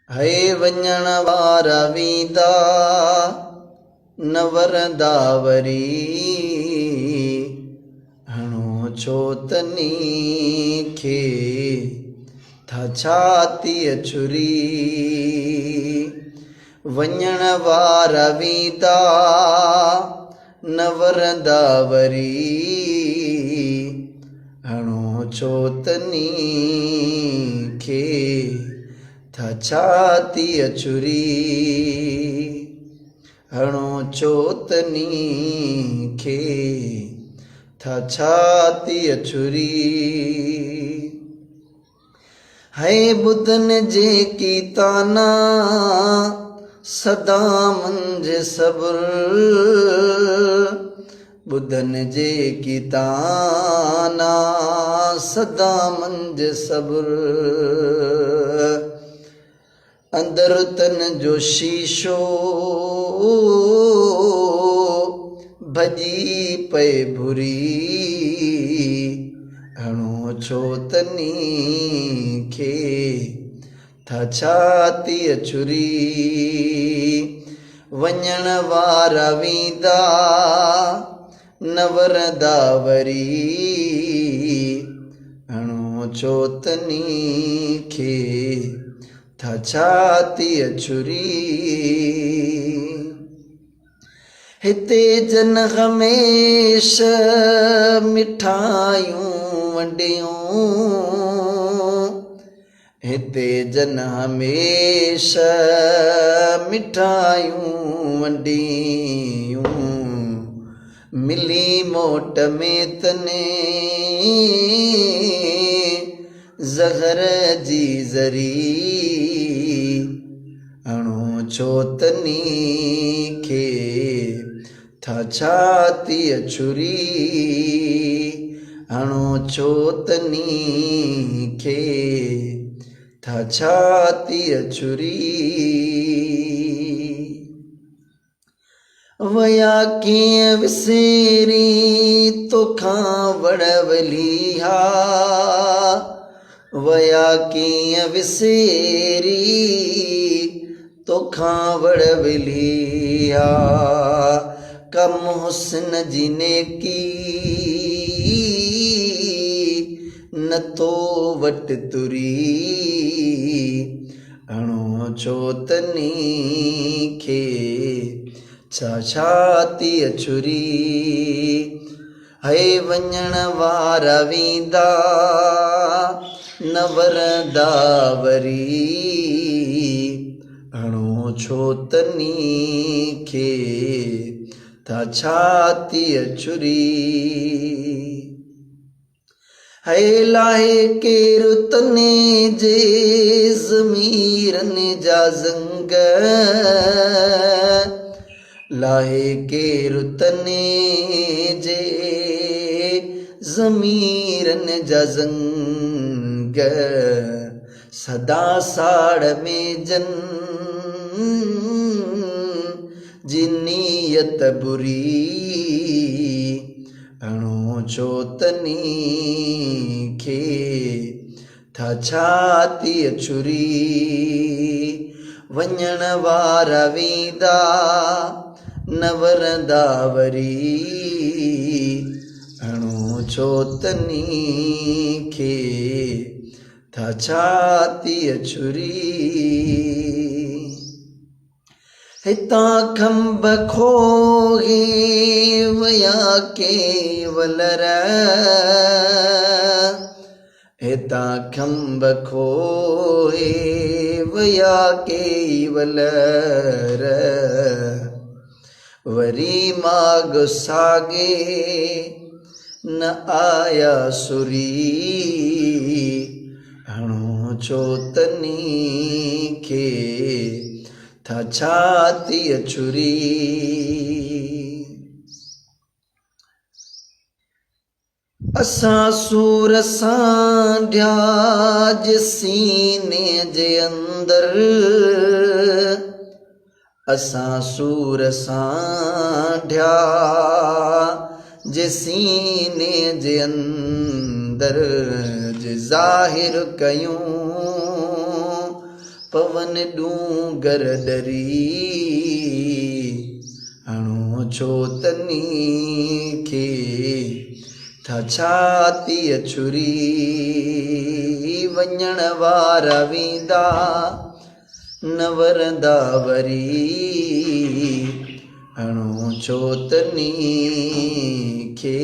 है वञण वारा वींदा न वरंदा वरी हणो छो तनी खे था छातीअ छुरी वञण वारा वींदा न वरंदा वरी हणो छो तनी खे था छातीअ छुरी हणो छो तनी खे था छातीअ छुरी है ॿुधनि जेकी ताना सदा मंझ सब्र ॿुधनि जेकी ताना सदा मंझ सब्र अंदर तन जो शीशो भॼी पे भुरी हणो छो तनी खे था छातीअ छुरी वञण वारा वींदा न वरंदा वरी हणो छो तनी खे था छातीअ छुरी हिते जन हमेशा मिठायूं वंडियूं हिते जन हमेशा मिठायूं वंडियूं मिली मोट में तने ज़हर जी ज़री हणो छो तनी खे था छातीअ छुरी हणो छो तनी खे था छातीअ छुरी वया कीअं विसेरी तोखां वड़वली हा वया कीअं विसेरी तोखां वड़वली हा कम हुस्न जी नेकी न तो वट तुरी हणो छो तनी खे छातीअ छुरी है वञण वारा वींदा न वरंदा वरी हणो छो तनी खे था छातीअ छुरी है लाहे केरु तने जे ज़मीरनि जा ज़ंग लाहे केरु तने जे ज़मीरनि जा ज़ंग सदा साड़ में जन जी नीयत बुरी हणो छो तनी खे था छातीअ छुरी वञण वारा वींदा न वरंदा वरी हणो छो तनी खे था छातीअ छुरी हितां खंभ खोहे वया केवल हितां खंभ खोहे वया केवल वरी माग सागे न आया सुरी हणो छो तनी खे था छातीअ छुरी असां सूर सां ढ्याज सीने जे अंदर असां सूर सां ढ्याज सीने जे अंदर जे ज़ाहिर कयूं पवन डूंगर डरी हणो छो तनी खे था छातीअ छुरी वञण वारा वेंदा न वरंदा वरी हणो छो तनी खे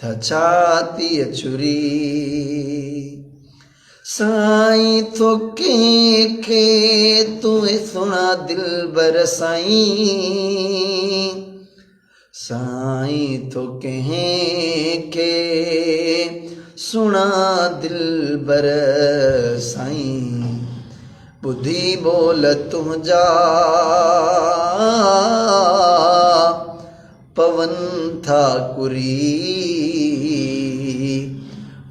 था छातीअ छुरी साईं तो कंहिंखे तूं सुणा दिलबर साईं साईं तो कंहिंखे सुणा दिलबर साईं ॿुधी बोल तुंहिंजा पवन था कुरी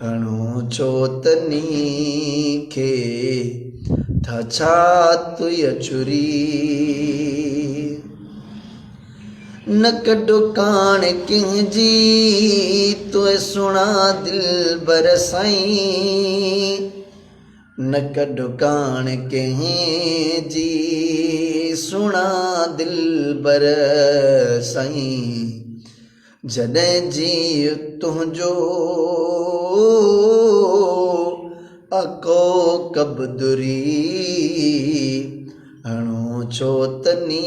हणो छो तनी खे था छातीअ छुरी न कढो कान कंहिंजी तूं सुणा दिलबर साईं न कढो कान कंहिंजी सुणा दिलबर साईं जॾहिं जी तुंहिंजो अको कबदुरी हणो छो तनी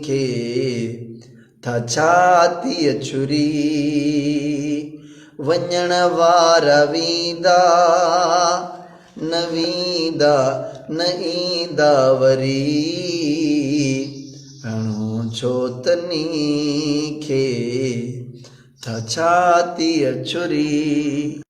खे था छातीअ छुरी वञण वारा वेंदा न ईंदा वरी हणो छो तनी खे था छातीअ छुरी।